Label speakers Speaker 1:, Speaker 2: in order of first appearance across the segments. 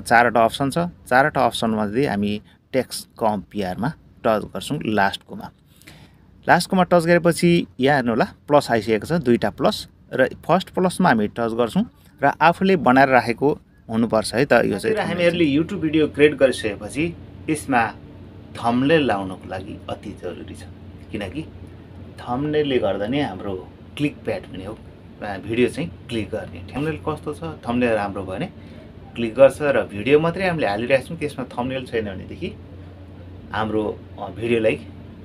Speaker 1: चारवटा अप्सन छ। चारवटा अप्सनमध्ये हामी टेक्स्ट कम्पेयरमा टच गर्छौँ लास्टकोमा। लास्टकोमा टच गरेपछि यहाँ हेर्नु होला प्लस आइसकेको छ, दुईटा प्लस, र फर्स्ट प्लसमा हामी टच गर्छौँ र आफूले बनाएर राखेको हुनुपर्छ है त। यो चाहिँ हामीहरूले युट्युब भिडियो क्रिएट गरिसकेपछि यसमा थम्बनेल लाउनको लागि अति जरुरी छ, किनकि थम्बनेलले गर्दा नै हाम्रो क्लिक प्याड पनि हो, भिडियो चाहिँ क्लिक गर्ने। थम्बनेल कस्तो छ, थम्बनेल राम्रो भयो भने क्लिक गर्छ, र भिडियो मात्रै हामीले हालिरहेको छौँ त्यसमा थम्बनेल छैन भनेदेखि हाम्रो भिडियोलाई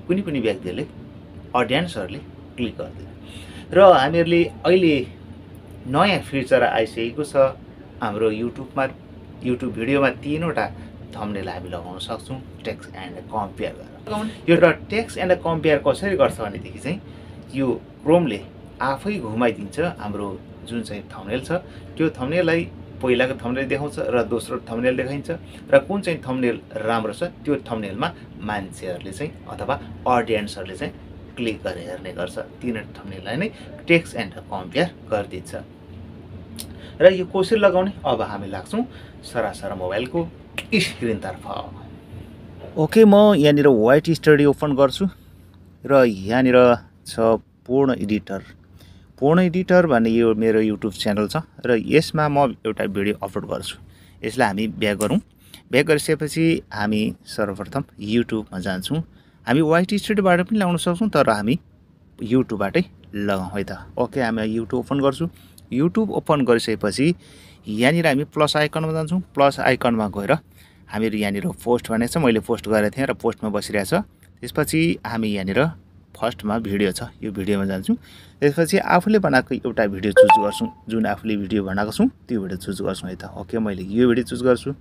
Speaker 1: कुनै पनि व्यक्तिहरूले अडियन्सहरूले क्लिक गर्दैन। र हामीहरूले अहिले नयाँ फिचर आइसकेको छ हाम्रो युट्युब भिडियोमा 3वटा थम्बनेल हामी लगाउन सक्छौँ टेक्स्ट एन्ड कम्पेयर गरेर। यो टेक्स्ट एन्ड कम्पेयर कसरी गर्छ भनेदेखि चाहिँ यो क्रोमले आफै घुमाइदिन्छ हाम्रो जुन चाहिँ थम्बनेल छ त्यो थम्बनेललाई पहिलाको थम्बनेल देखाउँछ र दोस्रो थम्बनेल देखाइन्छ, र कुन चाहिँ थम्बनेल राम्रो छ त्यो थम्बनेलमा मान्छेहरूले चाहिँ अथवा अडियन्सहरूले चाहिँ क्लिक गरेर हेर्ने गर्छ। 3वटा थम्बनेललाई नै टेक्स्ट एन्ड कम्पेयर गरिदिन्छ। र यो कसरी लगाउने, अब हामी लाग्छौँ सरासर मोबाइलको स्क्रिनतर्फ। ओके, म यहाँनिर वाइट स्टुडियो ओपन गर्छु र यहाँनिर छ पूर्ण एडिटर। पूर्ण एडिटर भन्ने यो मेरो युट्युब च्यानल छ र यसमा म एउटा भिडियो अपलोड गर्छु। यसलाई हामी ब्याक गरौँ। ब्याक गरिसकेपछि हामी सर्वप्रथम युट्युबमा जान्छौँ। हामी वाइट स्टुडियोबाट पनि लगाउन सक्छौँ, तर हामी युट्युबबाटै लगाउँ है त। ओके, हामी युट्युब ओपन गर्छु। युट्युब ओपन गरिसकेपछि यहाँनिर हामी प्लस आइकनमा जान्छौँ। प्लस आइकनमा गएर हामीहरू यहाँनिर पोस्ट भनेको छ, मैले पोस्ट गरेको थिएँ र पोस्टमा बसिरहेको छ। त्यसपछि हामी यहाँनिर फर्स्टमा भिडियो छ, यो भिडियोमा जान्छौँ। त्यसपछि आफूले बनाएको एउटा भिडियो चुज गर्छौँ, जुन आफूले भिडियो बनाएको छौँ त्यो भिडियो चुज गर्छौँ है त। ओके, मैले यो भिडियो चुज गर्छु।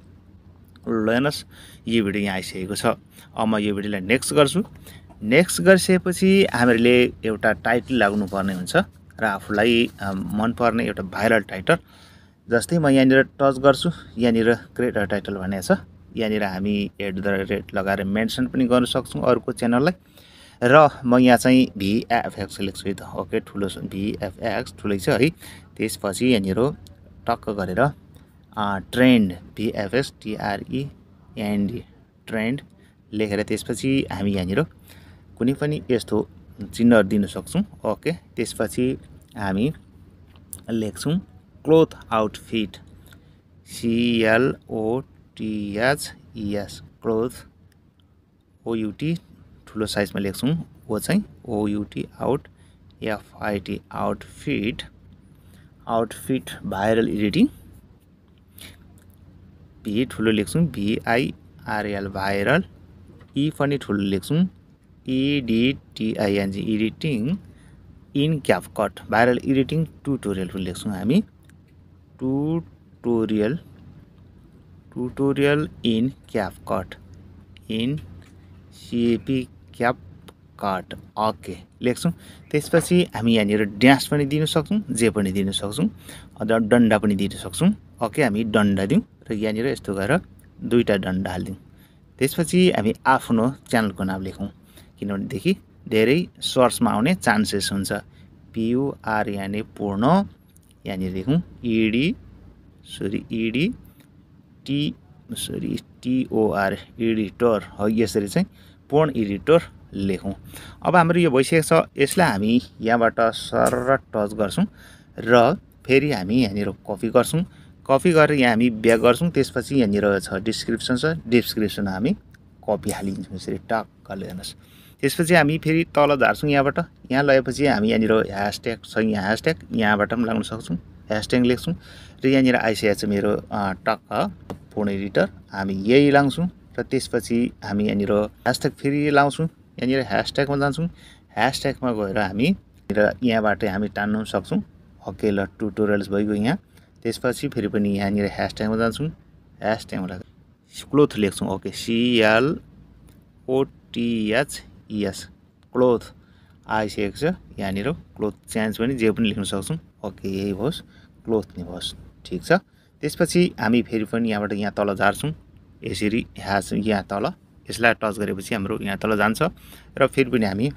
Speaker 1: ल हेर्नुहोस्, यो भिडियो यहाँ आइसकेको छ। अब म यो भिडियोलाई नेक्स्ट गर्छु। नेक्स्ट गरिसकेपछि हामीले एउटा टाइटल लाग्नुपर्ने हुन्छ र आफूलाई मनपर्ने एउटा भाइरल टाइटल। जस्तै म यहाँनिर टच गर्छु, यहाँनिर क्रिएट अ टाइटल भनेको छ। यहाँनिर हामी @ लगाएर मेन्सन पनि गर्न सक्छौँ अरूको च्यानललाई। र म यहाँ चाहिँ VFX लेख्छु है त। ओके, ठुलो VFX ठुलै छ है। त्यसपछि यहाँनिर टक्क गरेर ट्रेन्ड VFX TREND ट्रेन्ड लेखेर त्यसपछि हामी यहाँनिर कुनै पनि यस्तो चिन्ह दिन सक्छौँ। ओके, त्यसपछि हामी लेख्छौँ cloth outfit CLOTHES cloth OUT ठुलो साइजमा लेख्छौँ, ओ चाहिँ OUT FIT outfit viral editing. V ठुलो लेख्छौँ VIRL भाइरल। ई पनि ठुलो लेख्छौँ EDITING editing in CapCut viral editing tutorial पनि लेख्छौँ हामी tutorial in CapCut CapCut. Okay, लेख्छौँ। त्यसपछि हामी यहाँनिर ड्यास पनि दिन सक्छौँ, जे पनि दिन सक्छौँ, अथवा डन्डा पनि दिन सक्छौँ। ओके, हामी डन्डा दिउँ र यहाँनिर यस्तो गरेर दुईटा डन्डा हालिदिउँ। त्यसपछि हामी आफ्नो च्यानलको नाम लेखौँ, किनभनेदेखि धेरै सर्चमा आउने चान्सेस हुन्छ। PURNA पूर्ण, यहाँनिर लेखौँ TOR एडिटर हो, यसरी चाहिँ पूर्ण एडिटर लेखौँ। अब हाम्रो यो भइसकेको छ। यसलाई हामी यहाँबाट सर टच गर्छौँ र फेरि हामी यहाँनिर कपी गर्छौँ। कपी गरेर यहाँ हामी ब्याक गर्छौँ। त्यसपछि यहाँनिर छ डिस्क्रिप्सन छ, डिस्क्रिप्सन हामी कपी हालिदिन्छौँ यसरी टक्कले हेर्नुहोस्। त्यसपछि हामी फेरि तल झार्छौँ यहाँबाट। यहाँ लगेपछि हामी यहाँनिर ह्यासट्याग छ, यहाँ ह्यासट्याग यहाँबाट पनि लाग्न सक्छौँ, ह्यासट्याग लेख्छौँ र यहाँनिर आइसकेको छ मेरो टक्क पूर्ण एडिटर। हामी यही लाउँछौँ र त्यसपछि हामी यहाँनिर ह्यासट्याग फेरि लाउँछौँ, यहाँनिर ह्यासट्यागमा जान्छौँ। ह्यासट्यागमा गएर हामी यहाँबाट हामी टान्नु सक्छौँ। ओके, ल ट्युटोरियल्स भइगयो यहाँ। त्यसपछि फेरि पनि यहाँनिर ह्यासट्यागमा जान्छौँ, ह्यासट्यागमा क्लोथ लेख्छौँ। ओके, CLOTHES क्लोथ आइसकेको छ। यहाँनिर क्लोथ चेन्ज पनि जे पनि लेख्न सक्छौँ। ओके, यही होस्, क्लोथ नै होस्, ठिक छ। त्यसपछि हामी फेरि पनि यहाँबाट यहाँ तल झार्छौँ, यसरी यहाँ तल यसलाई टच गरेपछि हाम्रो यहाँ तल जान्छ र फेरि पनि हामी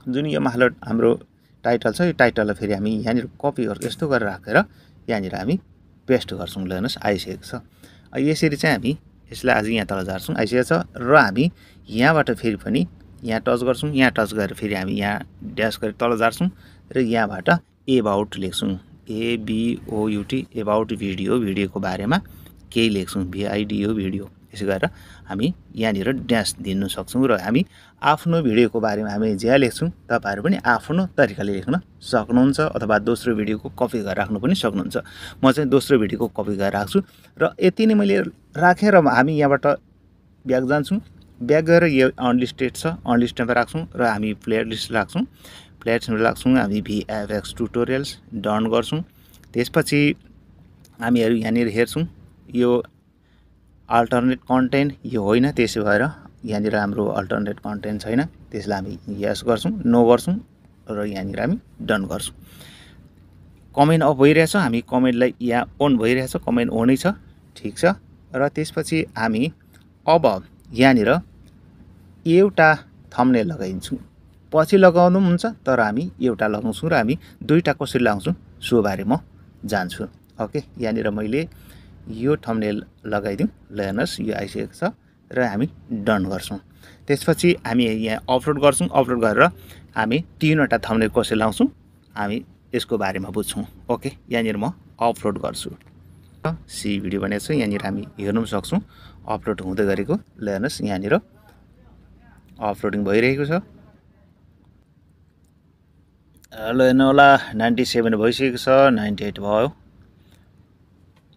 Speaker 1: जुन यो माथिल्लो हाम्रो टाइटल छ, यो टाइटललाई फेरि हामी यहाँनिर कपी गरेर यस्तो गरेर राखेर यहाँनिर हामी पेस्ट गर्छौँ। ल हेर्नुहोस्, आइसकेको छ। यसरी चाहिँ हामी यसलाई आज यहाँ तल झार्छौँ आइसकेको छ र हामी यहाँबाट फेरि पनि यहाँ टच गर्छौँ यहाँ टच गरेर फेरि हामी यहाँ ड्यास गरेर तल झार्छौँ र यहाँबाट एबाउट लेख्छौँ ABOUT एबाउट भिडियोको बारेमा केही लेख्छौँ VIDO भिडियो यसो गरेर हामी यहाँनिर ड्यास दिनु सक्छौँ र हामी आफ्नो भिडियोको बारेमा हामी जे लेख्छौँ तपाईहरु पनि आफ्नो तरिकाले लेख्न सक्नुहुन्छ अथवा दोस्रो भिडियोको कपी गरेर राख्नु पनि सक्नुहुन्छ म चाहिँ दोस्रो भिडियोको कपी गरेर राख्छु र यति नै मैले राखेर हामी यहाँबाट ब्याक जान्छौँ ब्याक गएर यो अनलिस्टेड छ अनलिस्टेडमा राख्छौँ र हामी प्लेलिस्ट राख्छौँ प्लेलिस्टमा राख्छौँ हामी VFX ट्युटोरियल्स डन गर्छौँ त्यसपछि हामीहरु यहाँनिर हेर्छौँ यो अल्टरनेट कन्टेन्ट यो होइन त्यसो भएर यहाँनिर हाम्रो अल्टरनेट कन्टेन्ट छैन त्यसलाई हामी यस गर्छौँ नो गर्छौँ र यहाँनिर हामी डन गर्छौँ कमेन्ट अफ भइरहेछ हामी कमेन्टलाई यहाँ अन भइरहेछ कमेन्ट अनै छ ठीक छ र त्यसपछि हामी अब यहाँनिर एउटा थम्बनेल लगाइन्छौँ पछि लगाउनु पनि हुन्छ तर हामी एउटा लगाउँछौँ र हामी दुईटा कसरी लगाउँछौँ सो बारे म जान्छु ओके यहाँनिर मैले यो थम्बनेल लगाइदिउँ ल हेर्नुहोस् यो आइसकेको छ र हामी डन गर्छौँ त्यसपछि हामी यहाँ अपलोड गर्छौँ अपलोड गरेर हामी तीनवटा थम्बनेल कसरी लगाउँछौँ हामी यसको बारेमा बुझ्छौँ ओके यहाँनिर म अपलोड गर्छु सी भिडियो भनेको छु यहाँनिर हामी हेर्नु सक्छौँ अपलोड हुँदै गरेको ल हेर्नुहोस् यहाँनिर अपलोडिङ भइरहेको छ ल हेर्नु होला 97 भइसकेको छ 98 भयो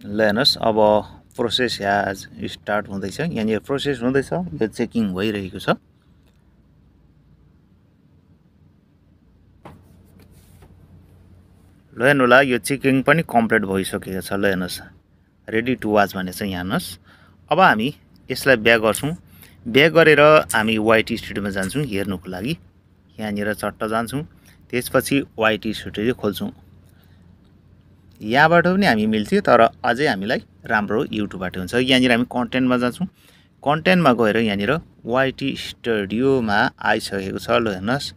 Speaker 1: ल हेर्नुहोस् अब प्रोसेस ह्याज स्टार्ट हुँदैछ यहाँनिर प्रोसेस हुँदैछ यो चेकिङ भइरहेको छ ल हेर्नु होला यो चेकिङ पनि कम्प्लिट भइसकेको छ ल हेर्नुहोस् रेडी टु वाच भनेको छ यहाँ हेर्नुहोस् अब हामी यसलाई ब्याक गर्छौँ ब्याक गरेर हामी YT स्टुडियोमा जान्छौँ हेर्नुको लागि यहाँनिर चट्ट जान्छौँ त्यसपछि YT स्टुडियो खोल्छौँ यहाँबाट पनि हामी मिल्थ्यो तर अझै हामीलाई राम्रो युट्युबबाट हुन्छ यहाँनिर हामी कन्टेन्टमा जान्छौँ कन्टेन्टमा गएर यहाँनिर YT स्टुडियोमा आइसकेको छ ल हेर्नुहोस्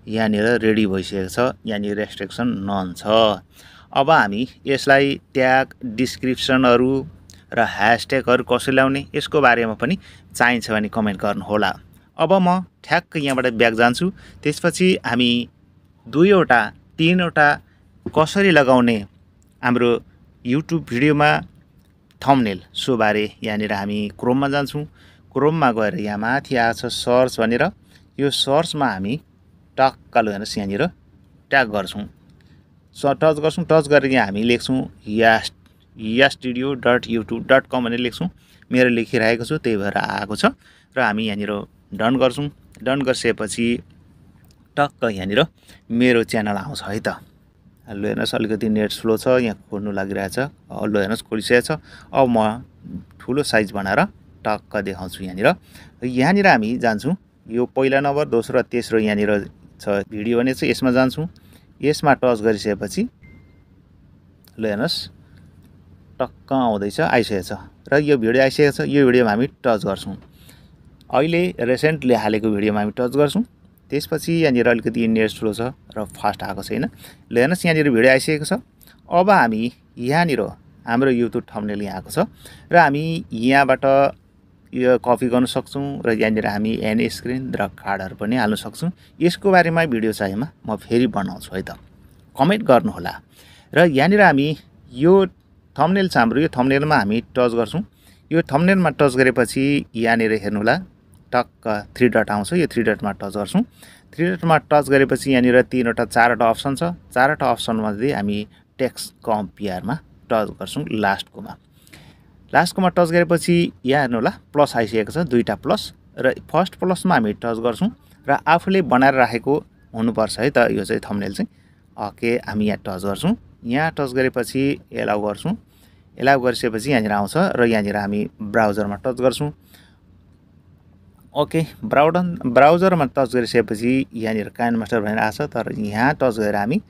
Speaker 1: यहाँनिर रेडी भइसकेको छ यहाँनिर रेस्ट्रिक्सन नन छ अब हामी यसलाई ट्याग डिस्क्रिप्सनहरू र ह्यासट्यागहरू कसरी ल्याउने यसको बारेमा पनि चाहिन्छ भने कमेन्ट गर्नु होला अब म ठ्याक्क यहाँबाट ब्याक जान्छु त्यसपछि हामी दुईवटा तीनवटा कसरी लगाउने हाम्रो युट्युब भिडियोमा थम्बनेल सो बारे यहाँनिर हामी क्रोममा जान्छौँ क्रोममा गएर यहाँ माथि आएको छ सर्च भनेर यो सर्चमा हामी टक्क ल हेर्नुहोस् यहाँनिर ट्याग गर्छौँ टच गर्छौँ टच गरेर यहाँ हामी लेख्छौँ yastudio.youtube.com भनेर लेख्छौँ मेरो लेखिरहेको छु त्यही भएर आएको छ र हामी यहाँनिर डन गर्छौँ डन गरिसकेपछि टक्क यहाँनिर मेरो च्यानल आउँछ है त ल हेर्नुहोस् अलिकति नेट स्लो छ यहाँ खोल्नु लागिरहेछ ल हेर्नुहोस् खोलिसकेको छ अब म ठुलो साइज बनाएर टक्क देखाउँछु यहाँनिर हामी जान्छौँ यो पहिला नम्बर दोस्रो र तेस्रो यहाँनिर छ भिडियो भने चाहिँ यसमा जान्छौँ यसमा टच गरिसकेपछि ल हेर्नुहोस् टक्क आउँदैछ आइसकेको छ र यो भिडियो आइसकेको छ यो भिडियोमा हामी टच गर्छौँ अहिले रिसेन्टली हालेको भिडियोमा हामी टच गर्छौँ त्यसपछि यहाँनिर अलिकति नेट स्लो छ र फास्ट आएको छैन ल हेर्नुहोस् यहाँनिर भिडियो आइसकेको छ अब हामी यहाँनिर हाम्रो युट्युब थम्बनेल यहाँ आएको छ र हामी यहाँबाट यो कपी गर्न सक्छौँ र यहाँनिर हामी एन स्क्रिन र कार्डहरू पनि हाल्न सक्छौँ यसको बारेमा भिडियो चाहिएमा म फेरि बनाउँछु है त कमेन्ट गर्नुहोला र यहाँनिर हामी यो थम्बनेल छ हाम्रो यो थम्बनेलमा हामी टच गर्छौँ यो थम्बनेलमा टच गरेपछि यहाँनिर हेर्नुहोला टक्क 3 डट आउँछ यो 3 डटमा टच गर्छौँ 3 डटमा टच गरेपछि यहाँनिर चारवटा अप्सन छ चारवटा अप्सनमध्ये हामी टेक्स्ट कम्पेयरमा टच गर्छौँ लास्टकोमा टच गरेपछि यहाँ हेर्नुहोला प्लस आइसकेको छ दुईटा प्लस र फर्स्ट प्लसमा हामी टच गर्छौँ र आफूले बनाएर राखेको हुनुपर्छ है त यो चाहिँ थम्बनेल चाहिँ ओके हामी यहाँ टच गर्छौँ यहाँ टच गरेपछि एलाउ गर्छौँ एलाउ गरिसकेपछि यहाँनिर आउँछ र यहाँनिर हामी ब्राउजरमा टच गर्छौँ ओके ब्राउजरमा टच गरिसकेपछि यहाँनिर काइनमास्टर भनेर आछ तर यहाँ टच गरेर हामी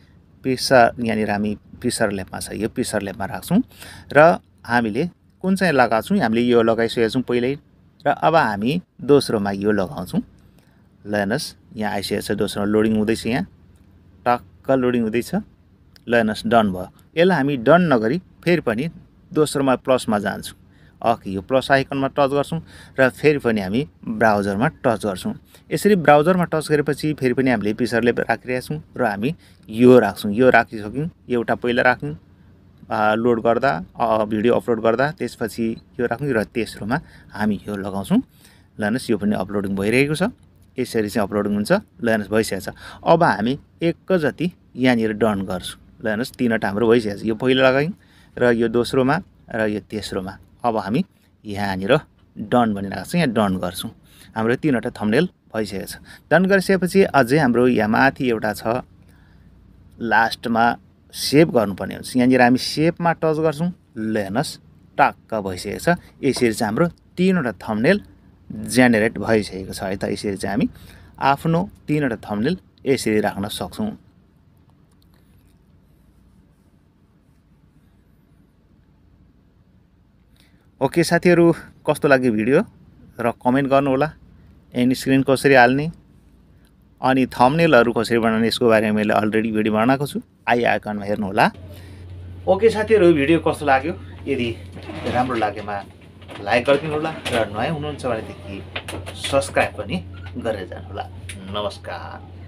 Speaker 1: यहाँनिर हामी पिक्चर ल्याबमा छ यो पिक्चर ल्याबमा राख्छौँ र हामीले कुन चाहिँ लगाउँछौँ हामीले यो लगाइसकेका छौँ पहिल्यै र अब हामी दोस्रोमा यो लगाउँछौँ ल हेर्नुहोस् यहाँ आइसकेको छ दोस्रो लोडिङ हुँदैछ यहाँ टक्क लोडिङ हुँदैछ ल हेर्नुहोस् डन भयो यसलाई हामी डन नगरी फेरि पनि दोस्रोमा प्लसमा जान्छौँ यो प्लस आइकनमा टच गर्छौँ र फेरि पनि हामी ब्राउजरमा टच गर्छौँ। यसरी ब्राउजरमा टच गरेपछि फेरि पनि हामीले पिक्चरले राखिरहेका छौँ र हामी यो राख्छौँ। यो राखिसक्यौँ, एउटा पहिला राख्यौँ लोड गर्दा भिडियो अपलोड गर्दा, त्यसपछि यो राख्यौँ र तेस्रोमा हामी यो लगाउँछौँ। ल हेर्नुहोस् यो पनि अपलोडिङ भइरहेको छ। यसरी चाहिँ अपलोडिङ हुन्छ। ल हेर्नुहोस् भइसकेको छ। अब हामी एकैचोटि यहाँनिर डन गर्छौँ। ल हेर्नुहोस् तीनवटा हाम्रो भइसकेको छ। यो पहिला लगायौँ र यो दोस्रोमा र यो तेस्रोमा। अब हामी यहाँनिर डन भनिरहेको छ, यहाँ डन गर्छौँ। हाम्रो तीनवटा थम्बनेल भइसकेको छ। डन गरिसकेपछि अझै हाम्रो यहाँ माथि एउटा छ लास्टमा सेभ गर्नुपर्ने हुन्छ। यहाँनिर हामी सेभमा टच गर्छौँ। ल हेर्नुहोस् टक्क भइसकेको छ। यसरी चाहिँ हाम्रो तीनवटा थम्बनेल जेनेरेट भइसकेको छ है त। यसरी चाहिँ हामी आफ्नो तीनवटा थम्बनेल यसरी राख्न सक्छौँ। ओके साथीहरू, कस्तो लाग्यो भिडियो र कमेन्ट गर्नुहोला। एन्ड स्क्रिन कसरी हाल्ने अनि थम्बनेलहरू कसरी बनाउने यसको बारेमा मैले अलरेडी भिडियो बनाएको छु, आई आइकनमा हेर्नुहोला। ओके साथीहरू, भिडियो कस्तो लाग्यो? यदि राम्रो लागेमा लाइक गरिदिनु होला र नयाँ हुनुहुन्छ भनेदेखि सब्सक्राइब पनि गरेर जानुहोला। नमस्कार।